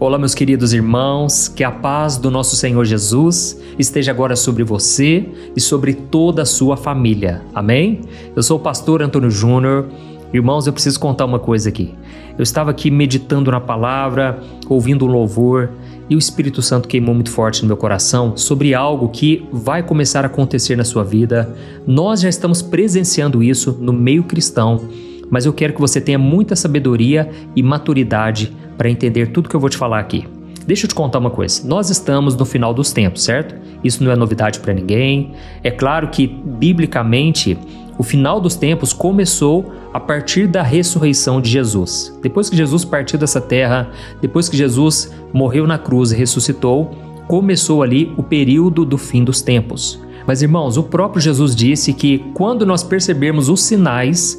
Olá, meus queridos irmãos, que a paz do nosso Senhor Jesus esteja agora sobre você e sobre toda a sua família. Amém? Eu sou o pastor Antônio Júnior. Irmãos, eu preciso contar uma coisa aqui. Eu estava aqui meditando na palavra, ouvindo um louvor, e o Espírito Santo queimou muito forte no meu coração sobre algo que vai começar a acontecer na sua vida. Nós já estamos presenciando isso no meio cristão, mas eu quero que você tenha muita sabedoria e maturidade para entender tudo que eu vou te falar aqui. Deixa eu te contar uma coisa. Nós estamos no final dos tempos, certo? Isso não é novidade para ninguém. É claro que, biblicamente, o final dos tempos começou a partir da ressurreição de Jesus. Depois que Jesus partiu dessa terra, depois que Jesus morreu na cruz e ressuscitou, começou ali o período do fim dos tempos. Mas, irmãos, o próprio Jesus disse que quando nós percebermos os sinais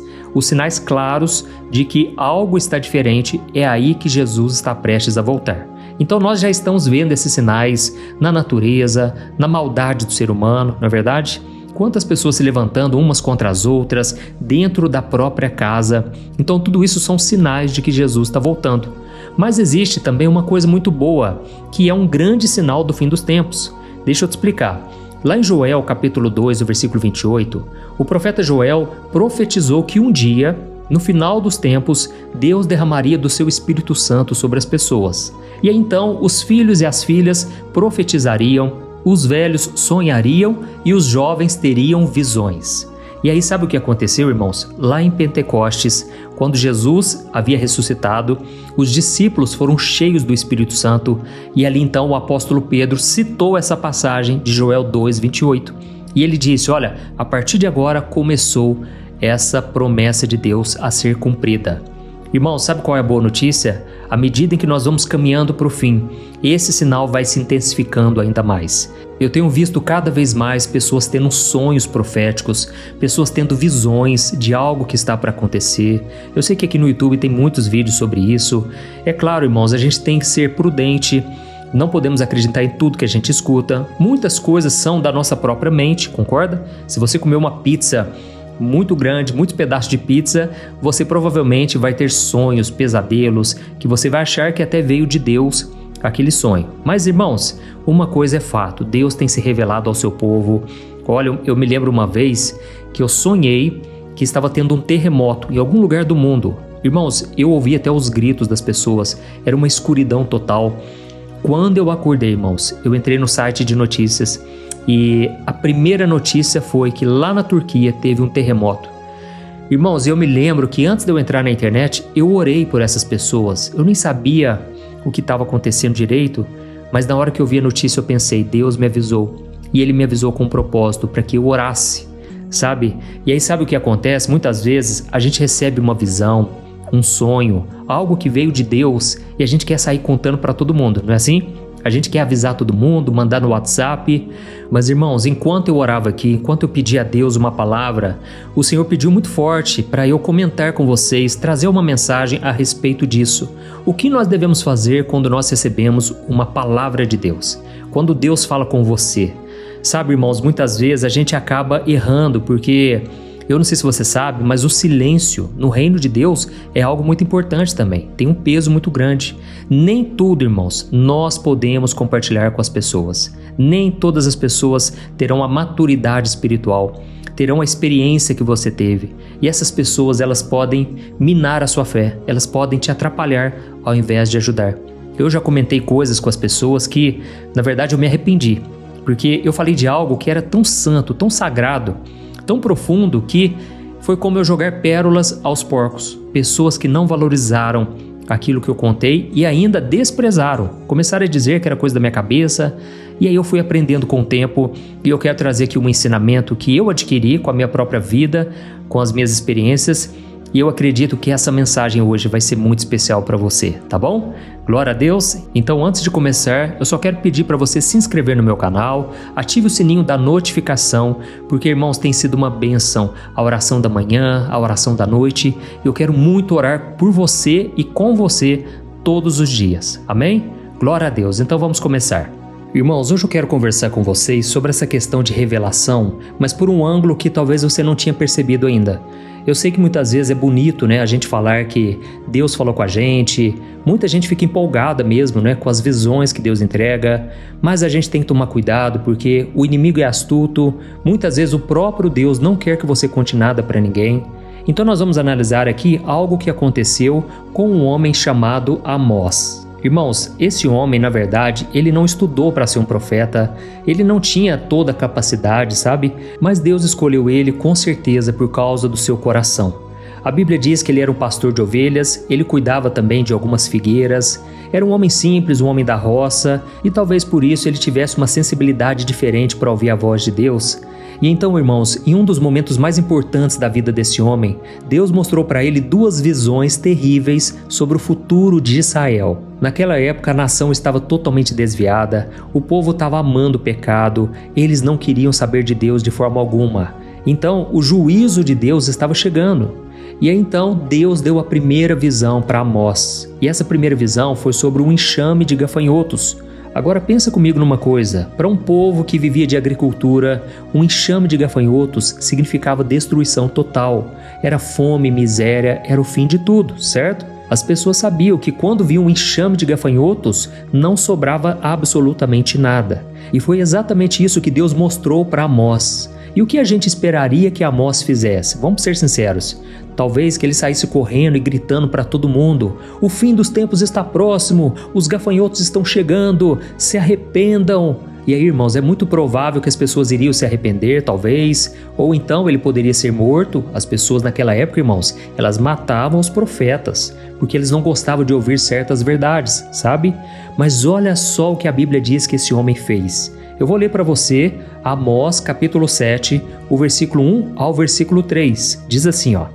claros de que algo está diferente, é aí que Jesus está prestes a voltar. Então nós já estamos vendo esses sinais na natureza, na maldade do ser humano, não é verdade? Quantas pessoas se levantando umas contra as outras, dentro da própria casa. Então tudo isso são sinais de que Jesus está voltando. Mas existe também uma coisa muito boa, que é um grande sinal do fim dos tempos. Deixa eu te explicar. Lá em Joel, capítulo 2, o versículo 28, o profeta Joel profetizou que um dia, no final dos tempos, Deus derramaria do seu Espírito Santo sobre as pessoas. E aí, então, os filhos e as filhas profetizariam, os velhos sonhariam e os jovens teriam visões. E aí, sabe o que aconteceu, irmãos? Lá em Pentecostes, quando Jesus havia ressuscitado, os discípulos foram cheios do Espírito Santo e ali então o apóstolo Pedro citou essa passagem de Joel 2:28. E ele disse, olha, a partir de agora começou essa promessa de Deus a ser cumprida. Irmãos, sabe qual é a boa notícia? À medida em que nós vamos caminhando para o fim, esse sinal vai se intensificando ainda mais. Eu tenho visto cada vez mais pessoas tendo sonhos proféticos, pessoas tendo visões de algo que está para acontecer. Eu sei que aqui no YouTube tem muitos vídeos sobre isso. É claro, irmãos, a gente tem que ser prudente, não podemos acreditar em tudo que a gente escuta. Muitas coisas são da nossa própria mente, concorda? Se você comer uma pizza muito grande, muitos pedaços de pizza, você provavelmente vai ter sonhos, pesadelos, que você vai achar que até veio de Deus aquele sonho. Mas, irmãos, uma coisa é fato, Deus tem se revelado ao seu povo. Olha, eu me lembro uma vez que eu sonhei que estava tendo um terremoto em algum lugar do mundo. Irmãos, eu ouvi até os gritos das pessoas, era uma escuridão total. Quando eu acordei, irmãos, eu entrei no site de notícias e a primeira notícia foi que lá na Turquia teve um terremoto. Irmãos, eu me lembro que antes de eu entrar na internet, eu orei por essas pessoas. Eu nem sabia o que estava acontecendo direito, mas na hora que eu vi a notícia eu pensei, Deus me avisou. E Ele me avisou com um propósito, para que eu orasse, sabe? E aí sabe o que acontece? Muitas vezes a gente recebe uma visão, um sonho, algo que veio de Deus e a gente quer sair contando para todo mundo, não é assim? A gente quer avisar todo mundo, mandar no WhatsApp. Mas, irmãos, enquanto eu orava aqui, enquanto eu pedia a Deus uma palavra, o Senhor pediu muito forte para eu comentar com vocês, trazer uma mensagem a respeito disso. O que nós devemos fazer quando nós recebemos uma palavra de Deus? Quando Deus fala com você? Sabe, irmãos, muitas vezes a gente acaba errando porque... Eu não sei se você sabe, mas o silêncio no reino de Deus é algo muito importante também. Tem um peso muito grande. Nem tudo, irmãos, nós podemos compartilhar com as pessoas. Nem todas as pessoas terão a maturidade espiritual, terão a experiência que você teve. E essas pessoas, elas podem minar a sua fé, elas podem te atrapalhar ao invés de ajudar. Eu já comentei coisas com as pessoas que, na verdade, eu me arrependi. Porque eu falei de algo que era tão santo, tão sagrado, tão profundo que foi como eu jogar pérolas aos porcos. Pessoas que não valorizaram aquilo que eu contei e ainda desprezaram. Começaram a dizer que era coisa da minha cabeça. E aí eu fui aprendendo com o tempo e eu quero trazer aqui um ensinamento que eu adquiri com a minha própria vida, com as minhas experiências. E eu acredito que essa mensagem hoje vai ser muito especial para você, tá bom? Glória a Deus! Então, antes de começar, eu só quero pedir para você se inscrever no meu canal, ative o sininho da notificação, porque, irmãos, tem sido uma bênção a oração da manhã, a oração da noite. Eu quero muito orar por você e com você todos os dias, amém? Glória a Deus! Então, vamos começar. Irmãos, hoje eu quero conversar com vocês sobre essa questão de revelação, mas por um ângulo que talvez você não tinha percebido ainda. Eu sei que muitas vezes é bonito, né, a gente falar que Deus falou com a gente, muita gente fica empolgada mesmo, né, com as visões que Deus entrega, mas a gente tem que tomar cuidado porque o inimigo é astuto, muitas vezes o próprio Deus não quer que você conte nada para ninguém. Então nós vamos analisar aqui algo que aconteceu com um homem chamado Amós. Irmãos, esse homem, na verdade, ele não estudou para ser um profeta, ele não tinha toda a capacidade, sabe? Mas Deus escolheu ele com certeza por causa do seu coração. A Bíblia diz que ele era um pastor de ovelhas, ele cuidava também de algumas figueiras, era um homem simples, um homem da roça, e talvez por isso ele tivesse uma sensibilidade diferente para ouvir a voz de Deus. E então, irmãos, em um dos momentos mais importantes da vida desse homem, Deus mostrou para ele duas visões terríveis sobre o futuro de Israel. Naquela época, a nação estava totalmente desviada, o povo estava amando o pecado, eles não queriam saber de Deus de forma alguma. Então, o juízo de Deus estava chegando. E aí, então, Deus deu a primeira visão para Amós. E essa primeira visão foi sobre um enxame de gafanhotos. Agora pensa comigo numa coisa, para um povo que vivia de agricultura, um enxame de gafanhotos significava destruição total, era fome, miséria, era o fim de tudo, certo? As pessoas sabiam que quando viam um enxame de gafanhotos, não sobrava absolutamente nada. E foi exatamente isso que Deus mostrou para Amós. E o que a gente esperaria que Amós fizesse? Vamos ser sinceros. Talvez que ele saísse correndo e gritando para todo mundo: o fim dos tempos está próximo, os gafanhotos estão chegando, se arrependam. E aí, irmãos, é muito provável que as pessoas iriam se arrepender, talvez, ou então ele poderia ser morto. As pessoas naquela época, irmãos, elas matavam os profetas, porque eles não gostavam de ouvir certas verdades, sabe? Mas olha só o que a Bíblia diz que esse homem fez. Eu vou ler para você Amós capítulo 7, o versículo 1 ao versículo 3. Diz assim, ó: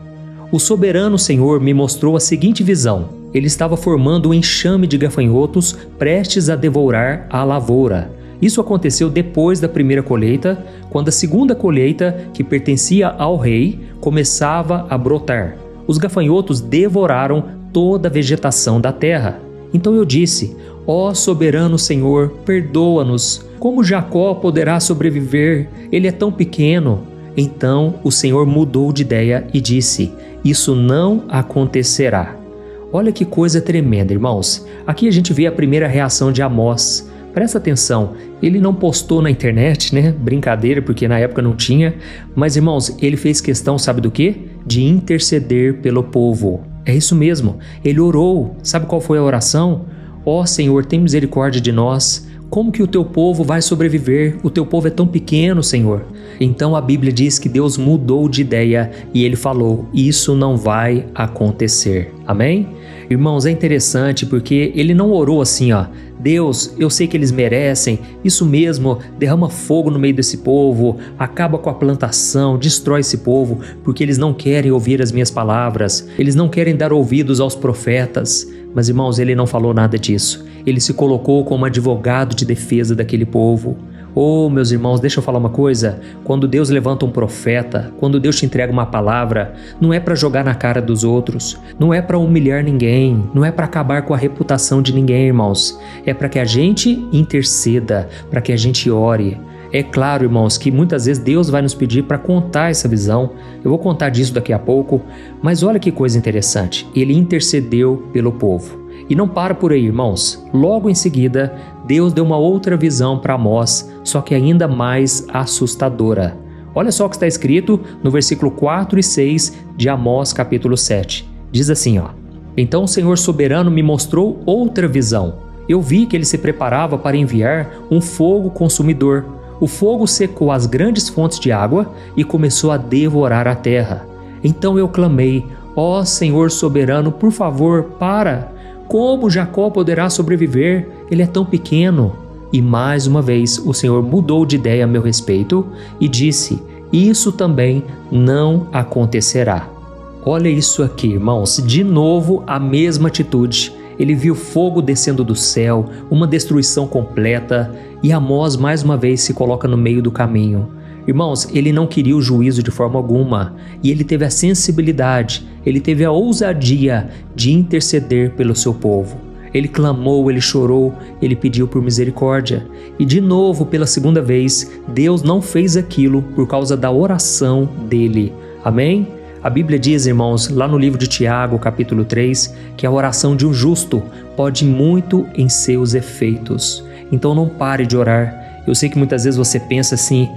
O soberano Senhor me mostrou a seguinte visão. Ele estava formando um enxame de gafanhotos prestes a devorar a lavoura. Isso aconteceu depois da primeira colheita, quando a segunda colheita, que pertencia ao rei, começava a brotar. Os gafanhotos devoraram toda a vegetação da terra. Então eu disse: Ó soberano Senhor, perdoa-nos. Como Jacó poderá sobreviver? Ele é tão pequeno. Então o Senhor mudou de ideia e disse: Isso não acontecerá. Olha que coisa tremenda, irmãos. Aqui a gente vê a primeira reação de Amós. Presta atenção, ele não postou na internet, né? Brincadeira, porque na época não tinha. Mas, irmãos, ele fez questão, sabe do quê? De interceder pelo povo. É isso mesmo, ele orou. Sabe qual foi a oração? Ó Senhor, tem misericórdia de nós. Como que o teu povo vai sobreviver? O teu povo é tão pequeno, Senhor. Então a Bíblia diz que Deus mudou de ideia e ele falou: isso não vai acontecer. Amém? Irmãos, é interessante porque ele não orou assim, ó: Deus, eu sei que eles merecem, isso mesmo, derrama fogo no meio desse povo, acaba com a plantação, destrói esse povo, porque eles não querem ouvir as minhas palavras, eles não querem dar ouvidos aos profetas. Mas, irmãos, ele não falou nada disso. Ele se colocou como advogado de defesa daquele povo. Oh, meus irmãos, deixa eu falar uma coisa. Quando Deus levanta um profeta, quando Deus te entrega uma palavra, não é para jogar na cara dos outros, não é para humilhar ninguém, não é para acabar com a reputação de ninguém, irmãos. É para que a gente interceda, para que a gente ore. É claro, irmãos, que muitas vezes Deus vai nos pedir para contar essa visão. Eu vou contar disso daqui a pouco, mas olha que coisa interessante. Ele intercedeu pelo povo. E não para por aí, irmãos. Logo em seguida, Deus deu uma outra visão para Amós, só que ainda mais assustadora. Olha só o que está escrito no versículo 4 e 6 de Amós capítulo 7. Diz assim, ó: Então o Senhor soberano me mostrou outra visão. Eu vi que ele se preparava para enviar um fogo consumidor. O fogo secou as grandes fontes de água e começou a devorar a terra. Então eu clamei: Ó Senhor soberano, por favor, para! Como Jacó poderá sobreviver? Ele é tão pequeno. E mais uma vez o Senhor mudou de ideia a meu respeito e disse: Isso também não acontecerá. Olha isso aqui, irmãos, de novo a mesma atitude. Ele viu fogo descendo do céu, uma destruição completa, e Amós mais uma vez se coloca no meio do caminho. Irmãos, ele não queria o juízo de forma alguma, e ele teve a sensibilidade, ele teve a ousadia de interceder pelo seu povo. Ele clamou, ele chorou, ele pediu por misericórdia. E de novo, pela segunda vez, Deus não fez aquilo por causa da oração dele. Amém? A Bíblia diz, irmãos, lá no livro de Tiago, capítulo 3, que a oração de um justo pode muito em seus efeitos. Então não pare de orar. Eu sei que muitas vezes você pensa assim,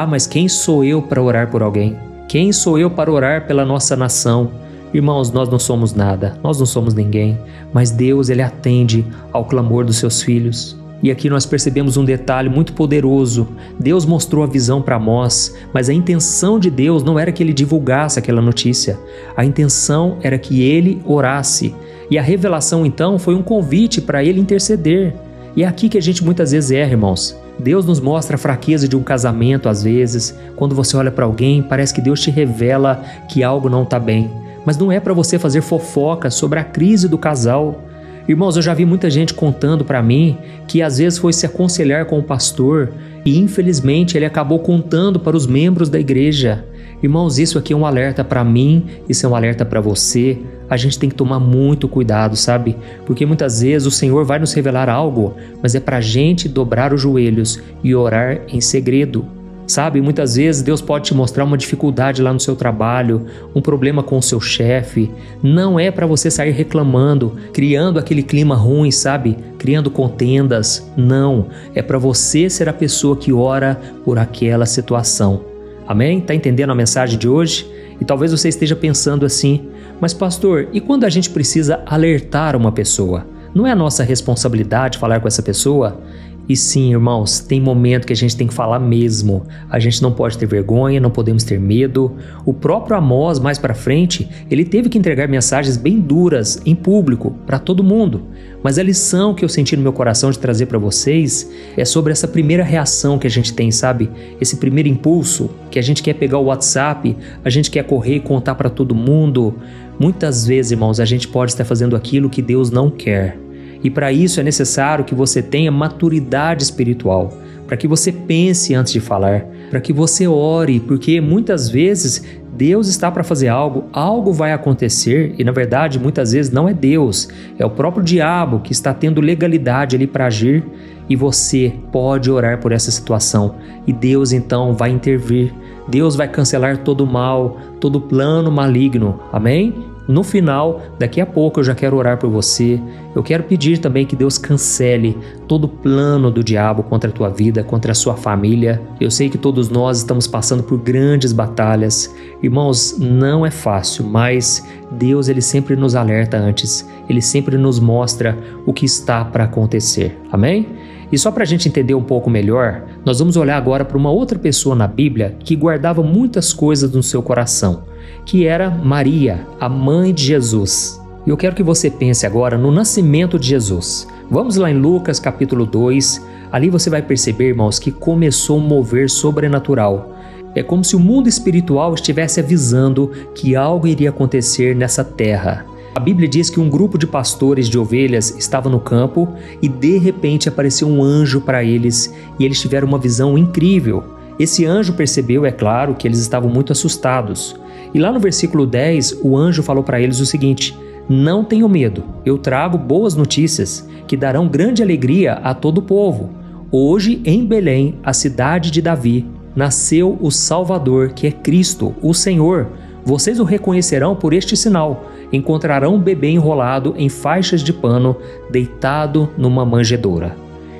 mas quem sou eu para orar por alguém? Quem sou eu para orar pela nossa nação? Irmãos, nós não somos nada, nós não somos ninguém, mas Deus, Ele atende ao clamor dos seus filhos. E aqui nós percebemos um detalhe muito poderoso. Deus mostrou a visão para Amós, mas a intenção de Deus não era que ele divulgasse aquela notícia. A intenção era que ele orasse. E a revelação então foi um convite para ele interceder. E é aqui que a gente muitas vezes erra, irmãos. Deus nos mostra a fraqueza de um casamento às vezes. Quando você olha para alguém, parece que Deus te revela que algo não está bem. Mas não é para você fazer fofoca sobre a crise do casal. Irmãos, eu já vi muita gente contando para mim que às vezes foi se aconselhar com o pastor e infelizmente ele acabou contando para os membros da igreja. Irmãos, isso aqui é um alerta para mim, isso é um alerta para você. A gente tem que tomar muito cuidado, sabe? Porque muitas vezes o Senhor vai nos revelar algo, mas é para a gente dobrar os joelhos e orar em segredo. Sabe, muitas vezes Deus pode te mostrar uma dificuldade lá no seu trabalho, um problema com o seu chefe. Não é para você sair reclamando, criando aquele clima ruim, sabe? Criando contendas. Não, é para você ser a pessoa que ora por aquela situação. Amém? Tá entendendo a mensagem de hoje? E talvez você esteja pensando assim, mas pastor, e quando a gente precisa alertar uma pessoa? Não é a nossa responsabilidade falar com essa pessoa? E sim, irmãos, tem momento que a gente tem que falar mesmo. A gente não pode ter vergonha, não podemos ter medo. O próprio Amós, mais para frente, ele teve que entregar mensagens bem duras em público para todo mundo. Mas a lição que eu senti no meu coração de trazer para vocês é sobre essa primeira reação que a gente tem, sabe? Esse primeiro impulso, que a gente quer pegar o WhatsApp, a gente quer correr e contar para todo mundo. Muitas vezes, irmãos, a gente pode estar fazendo aquilo que Deus não quer. E para isso é necessário que você tenha maturidade espiritual, para que você pense antes de falar, para que você ore, porque muitas vezes Deus está para fazer algo, algo vai acontecer e na verdade muitas vezes não é Deus, é o próprio diabo que está tendo legalidade ali para agir e você pode orar por essa situação e Deus então vai intervir, Deus vai cancelar todo o mal, todo o plano maligno, amém? No final, daqui a pouco eu já quero orar por você. Eu quero pedir também que Deus cancele todo o plano do diabo contra a tua vida, contra a sua família. Eu sei que todos nós estamos passando por grandes batalhas. Irmãos, não é fácil, mas Deus ele sempre nos alerta antes. Ele sempre nos mostra o que está para acontecer. Amém? E só para a gente entender um pouco melhor, nós vamos olhar agora para uma outra pessoa na Bíblia que guardava muitas coisas no seu coração, que era Maria, a mãe de Jesus. E eu quero que você pense agora no nascimento de Jesus. Vamos lá em Lucas capítulo 2, ali você vai perceber, irmãos, que começou um mover sobrenatural. É como se o mundo espiritual estivesse avisando que algo iria acontecer nessa terra. A Bíblia diz que um grupo de pastores de ovelhas estava no campo e de repente apareceu um anjo para eles e eles tiveram uma visão incrível. Esse anjo percebeu, é claro, que eles estavam muito assustados. E lá no versículo 10, o anjo falou para eles o seguinte: não tenham medo, eu trago boas notícias que darão grande alegria a todo o povo. Hoje em Belém, a cidade de Davi, nasceu o Salvador, que é Cristo, o Senhor. Vocês o reconhecerão por este sinal. Encontrarão um bebê enrolado em faixas de pano, deitado numa manjedoura.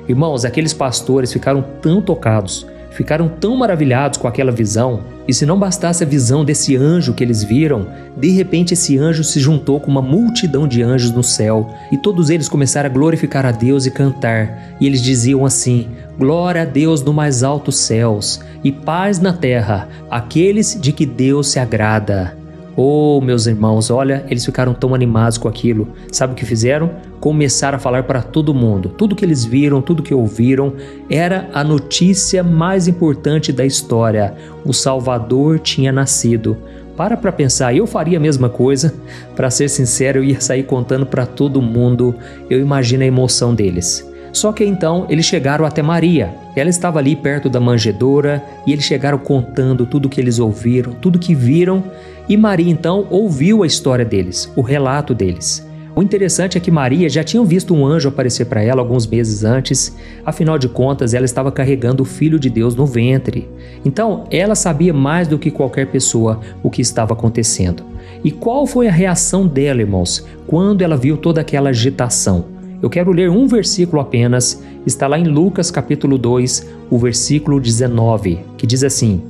Irmãos, aqueles pastores ficaram tão tocados, ficaram tão maravilhados com aquela visão, e se não bastasse a visão desse anjo que eles viram, de repente esse anjo se juntou com uma multidão de anjos no céu, e todos eles começaram a glorificar a Deus e cantar, e eles diziam assim: glória a Deus no mais altos céus, e paz na terra, àqueles de que Deus se agrada. Oh, meus irmãos, olha, eles ficaram tão animados com aquilo. Sabe o que fizeram? Começaram a falar para todo mundo. Tudo que eles viram, tudo que ouviram, era a notícia mais importante da história. O Salvador tinha nascido. Para pensar, eu faria a mesma coisa. Para ser sincero, eu ia sair contando para todo mundo. Eu imagino a emoção deles. Só que então eles chegaram até Maria. Ela estava ali perto da manjedoura e eles chegaram contando tudo que eles ouviram, tudo que viram. E Maria então ouviu a história deles, o relato deles. O interessante é que Maria já tinha visto um anjo aparecer para ela alguns meses antes, afinal de contas ela estava carregando o Filho de Deus no ventre. Então ela sabia mais do que qualquer pessoa o que estava acontecendo. E qual foi a reação dela, irmãos, quando ela viu toda aquela agitação? Eu quero ler um versículo apenas, está lá em Lucas capítulo 2, o versículo 19, que diz assim: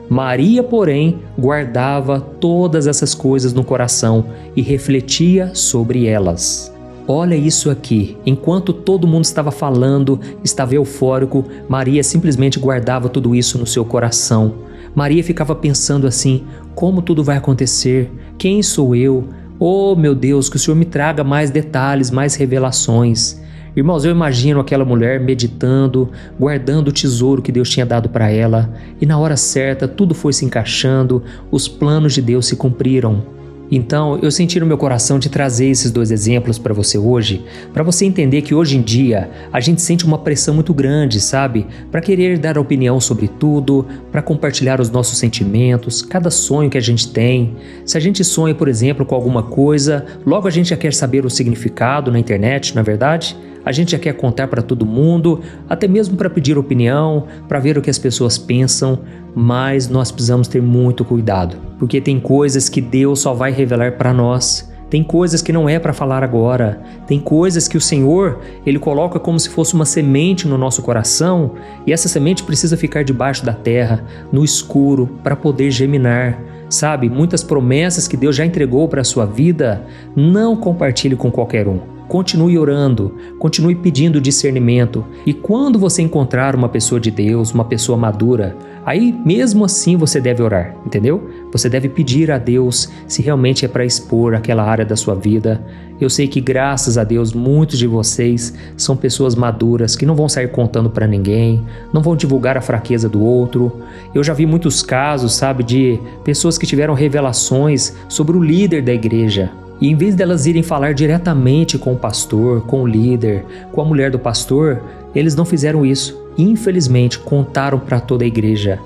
Maria, porém, guardava todas essas coisas no coração e refletia sobre elas. Olha isso aqui, enquanto todo mundo estava falando, estava eufórico, Maria simplesmente guardava tudo isso no seu coração. Maria ficava pensando assim: como tudo vai acontecer? Quem sou eu? Oh meu Deus, que o Senhor me traga mais detalhes, mais revelações. Irmãos, eu imagino aquela mulher meditando, guardando o tesouro que Deus tinha dado para ela, e na hora certa tudo foi se encaixando, os planos de Deus se cumpriram. Então, eu senti no meu coração de trazer esses dois exemplos para você hoje, para você entender que hoje em dia a gente sente uma pressão muito grande, sabe? Para querer dar opinião sobre tudo, para compartilhar os nossos sentimentos, cada sonho que a gente tem. Se a gente sonha, por exemplo, com alguma coisa, logo a gente já quer saber o significado na internet, não é verdade? A gente já quer contar para todo mundo, até mesmo para pedir opinião, para ver o que as pessoas pensam, mas nós precisamos ter muito cuidado, porque tem coisas que Deus só vai revelar para nós, tem coisas que não é para falar agora, tem coisas que o Senhor, Ele coloca como se fosse uma semente no nosso coração, e essa semente precisa ficar debaixo da terra, no escuro, para poder germinar. Sabe, muitas promessas que Deus já entregou para a sua vida, não compartilhe com qualquer um. Continue orando, continue pedindo discernimento, e quando você encontrar uma pessoa de Deus, uma pessoa madura, aí mesmo assim você deve orar, entendeu? Você deve pedir a Deus se realmente é para expor aquela área da sua vida. Eu sei que graças a Deus muitos de vocês são pessoas maduras que não vão sair contando para ninguém, não vão divulgar a fraqueza do outro. Eu já vi muitos casos, sabe, de pessoas que tiveram revelações sobre o líder da igreja. E em vez delas irem falar diretamente com o pastor, com o líder, com a mulher do pastor, eles não fizeram isso. Infelizmente, contaram para toda a igreja.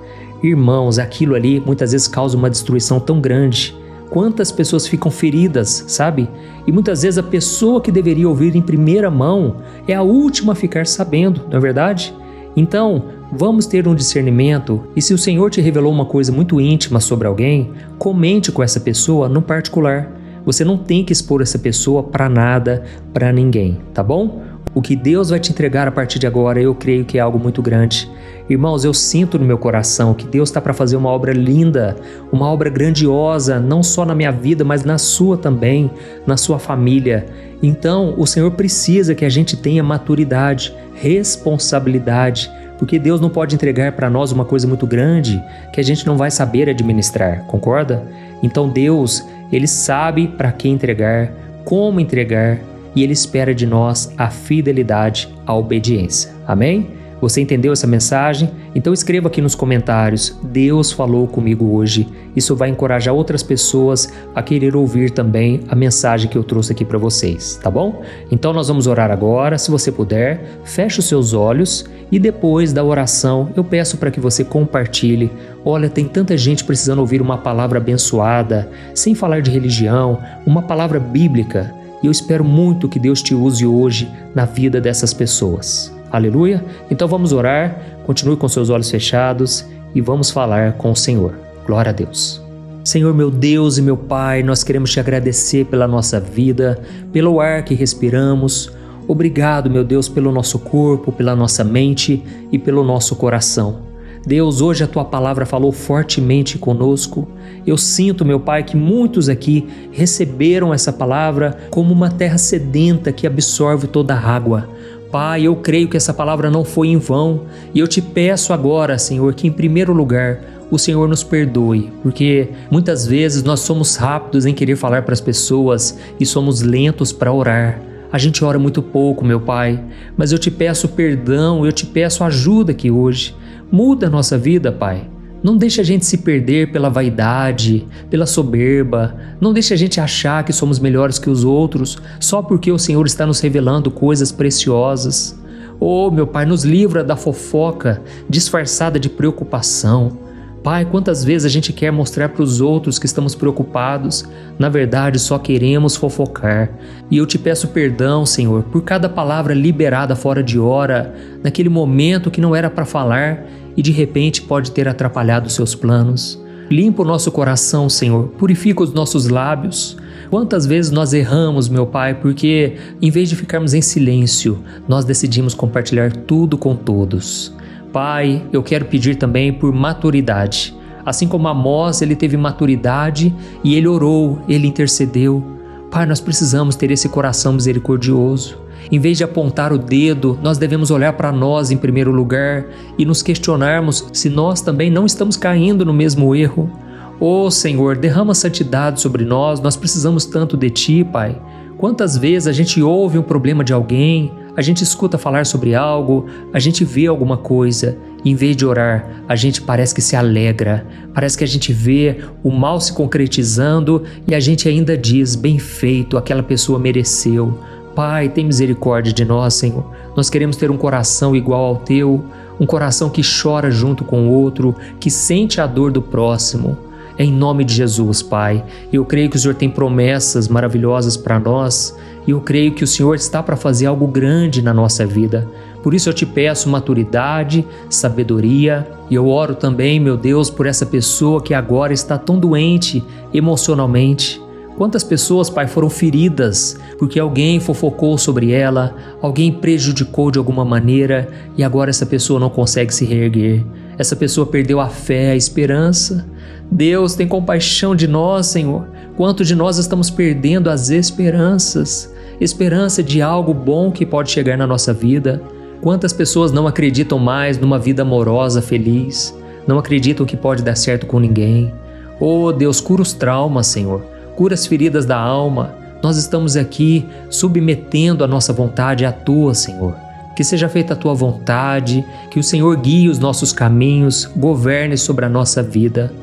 Irmãos, aquilo ali muitas vezes causa uma destruição tão grande. Quantas pessoas ficam feridas, sabe? E muitas vezes a pessoa que deveria ouvir em primeira mão é a última a ficar sabendo, não é verdade? Então, vamos ter um discernimento, e se o Senhor te revelou uma coisa muito íntima sobre alguém, comente com essa pessoa no particular. Você não tem que expor essa pessoa para nada, para ninguém, tá bom? O que Deus vai te entregar a partir de agora, eu creio que é algo muito grande. Irmãos, eu sinto no meu coração que Deus está para fazer uma obra linda, uma obra grandiosa, não só na minha vida, mas na sua também, na sua família. Então, o Senhor precisa que a gente tenha maturidade, responsabilidade, porque Deus não pode entregar para nós uma coisa muito grande que a gente não vai saber administrar, concorda? Então Deus, Ele sabe para quem entregar, como entregar, e Ele espera de nós a fidelidade, a obediência. Amém? Você entendeu essa mensagem? Então escreva aqui nos comentários: Deus falou comigo hoje. Isso vai encorajar outras pessoas a querer ouvir também a mensagem que eu trouxe aqui para vocês, tá bom? Então nós vamos orar agora. Se você puder, feche os seus olhos e depois da oração eu peço para que você compartilhe. Olha, tem tanta gente precisando ouvir uma palavra abençoada, sem falar de religião, uma palavra bíblica. E eu espero muito que Deus te use hoje na vida dessas pessoas. Aleluia? Então vamos orar, continue com seus olhos fechados e vamos falar com o Senhor. Glória a Deus. Senhor, meu Deus e meu Pai, nós queremos te agradecer pela nossa vida, pelo ar que respiramos. Obrigado, meu Deus, pelo nosso corpo, pela nossa mente e pelo nosso coração. Deus, hoje a Tua palavra falou fortemente conosco. Eu sinto, meu Pai, que muitos aqui receberam essa palavra como uma terra sedenta que absorve toda a água. Pai, eu creio que essa palavra não foi em vão, e eu te peço agora, Senhor, que em primeiro lugar o Senhor nos perdoe, porque muitas vezes nós somos rápidos em querer falar para as pessoas e somos lentos para orar. A gente ora muito pouco, meu Pai, mas eu te peço perdão, eu te peço ajuda aqui hoje. Muda a nossa vida, Pai. Não deixe a gente se perder pela vaidade, pela soberba. Não deixe a gente achar que somos melhores que os outros só porque o Senhor está nos revelando coisas preciosas. Oh, meu Pai, nos livra da fofoca disfarçada de preocupação. Pai, quantas vezes a gente quer mostrar para os outros que estamos preocupados, na verdade só queremos fofocar. E eu te peço perdão, Senhor, por cada palavra liberada fora de hora, naquele momento que não era para falar e de repente pode ter atrapalhado os seus planos. Limpa o nosso coração, Senhor, purifica os nossos lábios. Quantas vezes nós erramos, meu Pai, porque em vez de ficarmos em silêncio, nós decidimos compartilhar tudo com todos. Pai, eu quero pedir também por maturidade. Assim como Amós, ele teve maturidade e ele orou, ele intercedeu. Pai, nós precisamos ter esse coração misericordioso. Em vez de apontar o dedo, nós devemos olhar para nós em primeiro lugar e nos questionarmos se nós também não estamos caindo no mesmo erro. Oh, Senhor, derrama santidade sobre nós precisamos tanto de Ti, Pai. Quantas vezes a gente ouve um problema de alguém, a gente escuta falar sobre algo, a gente vê alguma coisa, e em vez de orar, a gente parece que se alegra, parece que a gente vê o mal se concretizando e a gente ainda diz, bem feito, aquela pessoa mereceu. Pai, tem misericórdia de nós, Senhor. Nós queremos ter um coração igual ao Teu, um coração que chora junto com o outro, que sente a dor do próximo. Em nome de Jesus, Pai, eu creio que o Senhor tem promessas maravilhosas para nós e eu creio que o Senhor está para fazer algo grande na nossa vida. Por isso eu te peço maturidade, sabedoria e eu oro também, meu Deus, por essa pessoa que agora está tão doente emocionalmente. Quantas pessoas, Pai, foram feridas porque alguém fofocou sobre ela, alguém prejudicou de alguma maneira e agora essa pessoa não consegue se reerguer. Essa pessoa perdeu a fé, a esperança. Deus, tem compaixão de nós, Senhor. Quanto de nós estamos perdendo as esperanças? Esperança de algo bom que pode chegar na nossa vida. Quantas pessoas não acreditam mais numa vida amorosa, feliz? Não acreditam que pode dar certo com ninguém? Oh, Deus, cura os traumas, Senhor. Cura as feridas da alma. Nós estamos aqui submetendo a nossa vontade à Tua, Senhor. Que seja feita a Tua vontade, que o Senhor guie os nossos caminhos, governe sobre a nossa vida.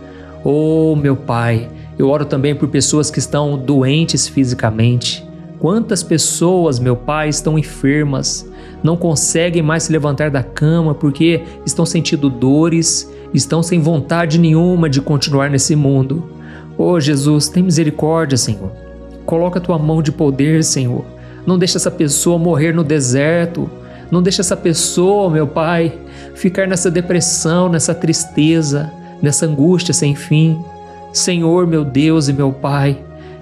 Oh, meu Pai, eu oro também por pessoas que estão doentes fisicamente. Quantas pessoas, meu Pai, estão enfermas, não conseguem mais se levantar da cama porque estão sentindo dores, estão sem vontade nenhuma de continuar nesse mundo. Oh, Jesus, tem misericórdia, Senhor. Coloca a Tua mão de poder, Senhor. Não deixa essa pessoa morrer no deserto. Não deixa essa pessoa, meu Pai, ficar nessa depressão, nessa tristeza, nessa angústia sem fim. Senhor, meu Deus e meu Pai,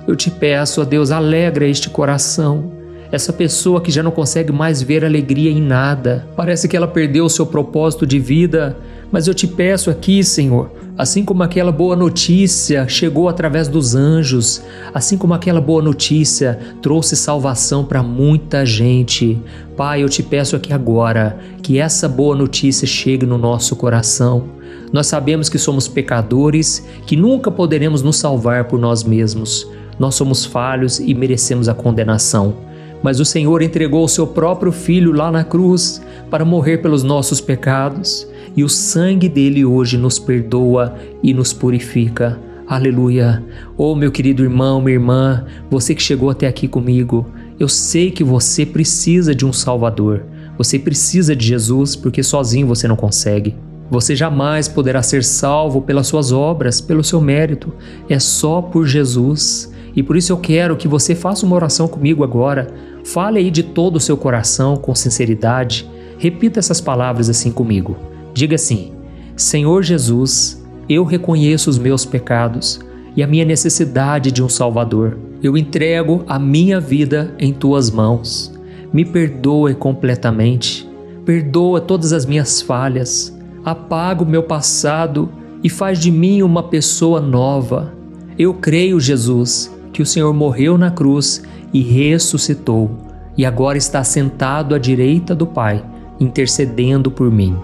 eu te peço, ó Deus, alegra este coração. Essa pessoa que já não consegue mais ver alegria em nada. Parece que ela perdeu o seu propósito de vida. Mas eu te peço aqui, Senhor, assim como aquela boa notícia chegou através dos anjos, assim como aquela boa notícia trouxe salvação para muita gente, Pai, eu te peço aqui agora que essa boa notícia chegue no nosso coração. Nós sabemos que somos pecadores, que nunca poderemos nos salvar por nós mesmos. Nós somos falhos e merecemos a condenação. Mas o Senhor entregou o seu próprio Filho lá na cruz para morrer pelos nossos pecados. E o sangue dele hoje nos perdoa e nos purifica. Aleluia! Oh, meu querido irmão, minha irmã, você que chegou até aqui comigo, eu sei que você precisa de um Salvador. Você precisa de Jesus porque sozinho você não consegue. Você jamais poderá ser salvo pelas suas obras, pelo seu mérito. É só por Jesus. E por isso eu quero que você faça uma oração comigo agora. Fale aí de todo o seu coração, com sinceridade. Repita essas palavras assim comigo. Diga assim: Senhor Jesus, eu reconheço os meus pecados e a minha necessidade de um Salvador. Eu entrego a minha vida em Tuas mãos. Me perdoe completamente. Perdoa todas as minhas falhas. Apaga o meu passado e faz de mim uma pessoa nova. Eu creio, Jesus, que o Senhor morreu na cruz e ressuscitou e agora está sentado à direita do Pai, intercedendo por mim.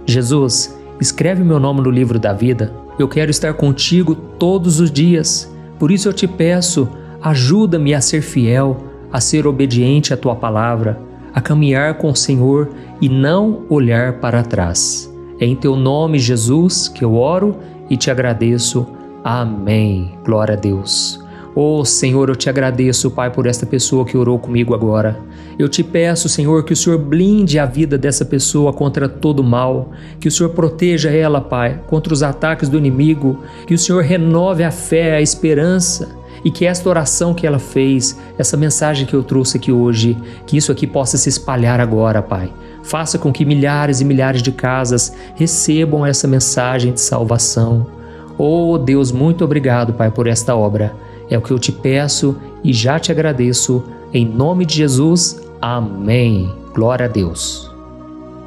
Jesus, escreve meu nome no livro da vida. Eu quero estar contigo todos os dias. Por isso eu te peço, ajuda-me a ser fiel, a ser obediente à Tua palavra, a caminhar com o Senhor e não olhar para trás. É em Teu nome, Jesus, que eu oro e te agradeço. Amém. Glória a Deus. Oh, Senhor, eu te agradeço, Pai, por esta pessoa que orou comigo agora. Eu te peço, Senhor, que o Senhor blinde a vida dessa pessoa contra todo mal, que o Senhor proteja ela, Pai, contra os ataques do inimigo, que o Senhor renove a fé, a esperança, e que esta oração que ela fez, essa mensagem que eu trouxe aqui hoje, que isso aqui possa se espalhar agora, Pai. Faça com que milhares e milhares de casas recebam essa mensagem de salvação. Oh, Deus, muito obrigado, Pai, por esta obra. É o que eu te peço e já te agradeço. Em nome de Jesus, amém. Glória a Deus.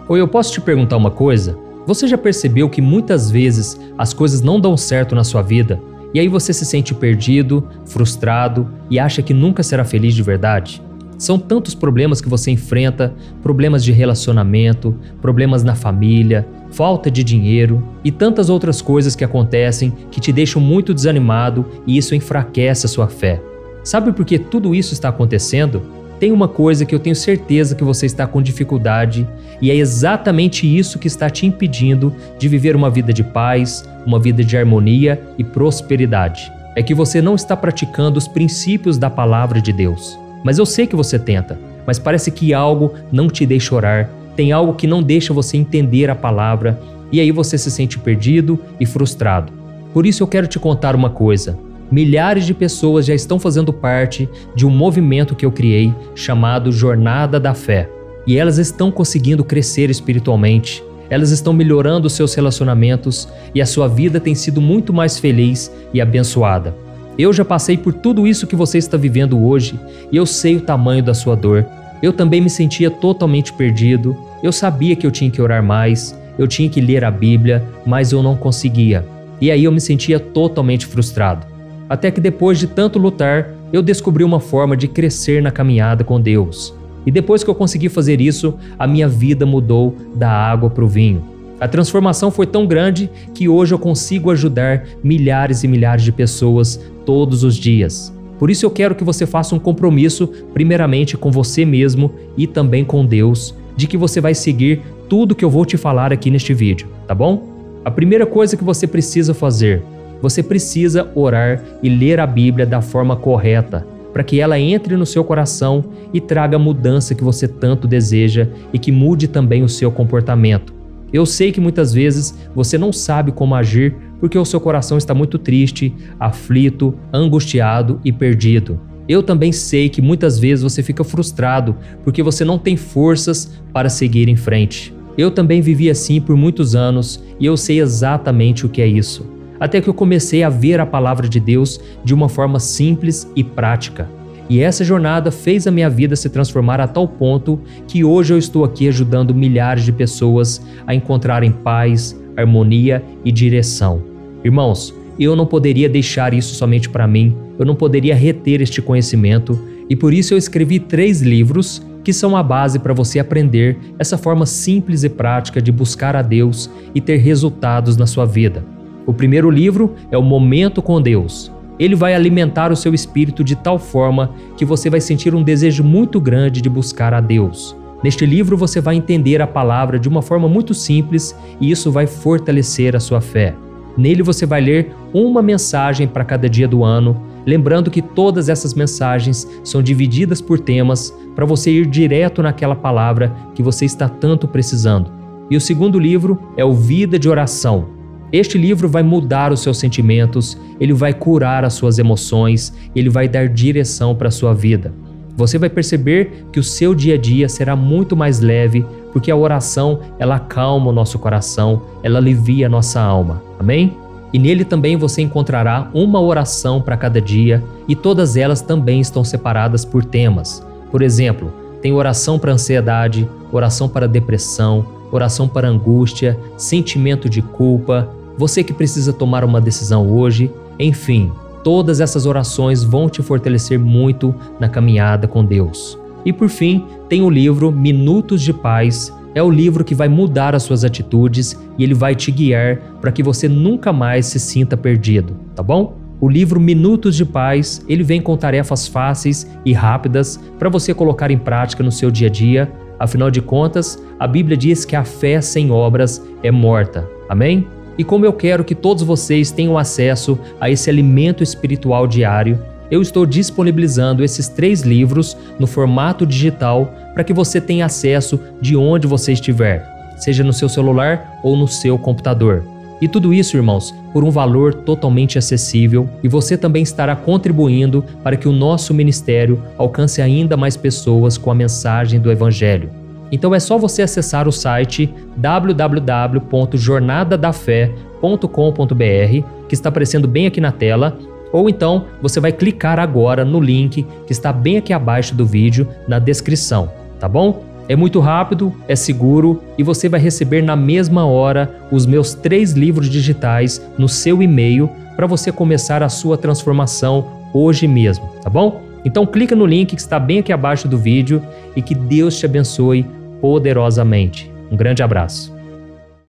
Oi, eu posso te perguntar uma coisa? Você já percebeu que muitas vezes as coisas não dão certo na sua vida? E aí você se sente perdido, frustrado e acha que nunca será feliz de verdade? São tantos problemas que você enfrenta, problemas de relacionamento, problemas na família, falta de dinheiro e tantas outras coisas que acontecem que te deixam muito desanimado e isso enfraquece a sua fé. Sabe por que tudo isso está acontecendo? Tem uma coisa que eu tenho certeza que você está com dificuldade e é exatamente isso que está te impedindo de viver uma vida de paz, uma vida de harmonia e prosperidade. É que você não está praticando os princípios da palavra de Deus. Mas eu sei que você tenta, mas parece que algo não te deixa orar, tem algo que não deixa você entender a palavra e aí você se sente perdido e frustrado. Por isso eu quero te contar uma coisa. Milhares de pessoas já estão fazendo parte de um movimento que eu criei chamado Jornada da Fé. E elas estão conseguindo crescer espiritualmente, elas estão melhorando os seus relacionamentos e a sua vida tem sido muito mais feliz e abençoada. Eu já passei por tudo isso que você está vivendo hoje e eu sei o tamanho da sua dor. Eu também me sentia totalmente perdido, eu sabia que eu tinha que orar mais, eu tinha que ler a Bíblia, mas eu não conseguia. E aí eu me sentia totalmente frustrado. Até que depois de tanto lutar, eu descobri uma forma de crescer na caminhada com Deus. E depois que eu consegui fazer isso, a minha vida mudou da água para o vinho. A transformação foi tão grande que hoje eu consigo ajudar milhares e milhares de pessoas todos os dias. Por isso eu quero que você faça um compromisso, primeiramente com você mesmo e também com Deus, de que você vai seguir tudo que eu vou te falar aqui neste vídeo, tá bom? A primeira coisa que você precisa fazer, você precisa orar e ler a Bíblia da forma correta, para que ela entre no seu coração e traga a mudança que você tanto deseja e que mude também o seu comportamento. Eu sei que muitas vezes você não sabe como agir porque o seu coração está muito triste, aflito, angustiado e perdido. Eu também sei que muitas vezes você fica frustrado porque você não tem forças para seguir em frente. Eu também vivi assim por muitos anos e eu sei exatamente o que é isso. Até que eu comecei a ver a palavra de Deus de uma forma simples e prática. E essa jornada fez a minha vida se transformar a tal ponto que hoje eu estou aqui ajudando milhares de pessoas a encontrarem paz, harmonia e direção. Irmãos, eu não poderia deixar isso somente para mim, eu não poderia reter este conhecimento e por isso eu escrevi 3 livros que são a base para você aprender essa forma simples e prática de buscar a Deus e ter resultados na sua vida. O primeiro livro é o Momento com Deus. Ele vai alimentar o seu espírito de tal forma que você vai sentir um desejo muito grande de buscar a Deus. Neste livro você vai entender a palavra de uma forma muito simples e isso vai fortalecer a sua fé. Nele você vai ler uma mensagem para cada dia do ano, lembrando que todas essas mensagens são divididas por temas para você ir direto naquela palavra que você está tanto precisando. E o segundo livro é o Vida de Oração. Este livro vai mudar os seus sentimentos, ele vai curar as suas emoções, ele vai dar direção para a sua vida. Você vai perceber que o seu dia a dia será muito mais leve, porque a oração, ela acalma o nosso coração, ela alivia a nossa alma. Amém? E nele também você encontrará uma oração para cada dia e todas elas também estão separadas por temas. Por exemplo, tem oração para ansiedade, oração para depressão, oração para angústia, sentimento de culpa, você que precisa tomar uma decisão hoje, enfim, todas essas orações vão te fortalecer muito na caminhada com Deus. E por fim, tem o livro Minutos de Paz, é o livro que vai mudar as suas atitudes e ele vai te guiar para que você nunca mais se sinta perdido, tá bom? O livro Minutos de Paz, ele vem com tarefas fáceis e rápidas para você colocar em prática no seu dia a dia. Afinal de contas, a Bíblia diz que a fé sem obras é morta. Amém? E como eu quero que todos vocês tenham acesso a esse alimento espiritual diário, eu estou disponibilizando esses 3 livros no formato digital para que você tenha acesso de onde você estiver, seja no seu celular ou no seu computador. E tudo isso, irmãos, por um valor totalmente acessível, e você também estará contribuindo para que o nosso ministério alcance ainda mais pessoas com a mensagem do Evangelho. Então é só você acessar o site www.jornadadafé.com.br, que está aparecendo bem aqui na tela, ou então você vai clicar agora no link que está bem aqui abaixo do vídeo, na descrição, tá bom? É muito rápido, é seguro e você vai receber na mesma hora os meus 3 livros digitais no seu e-mail para você começar a sua transformação hoje mesmo, tá bom? Então clica no link que está bem aqui abaixo do vídeo e que Deus te abençoe poderosamente. Um grande abraço.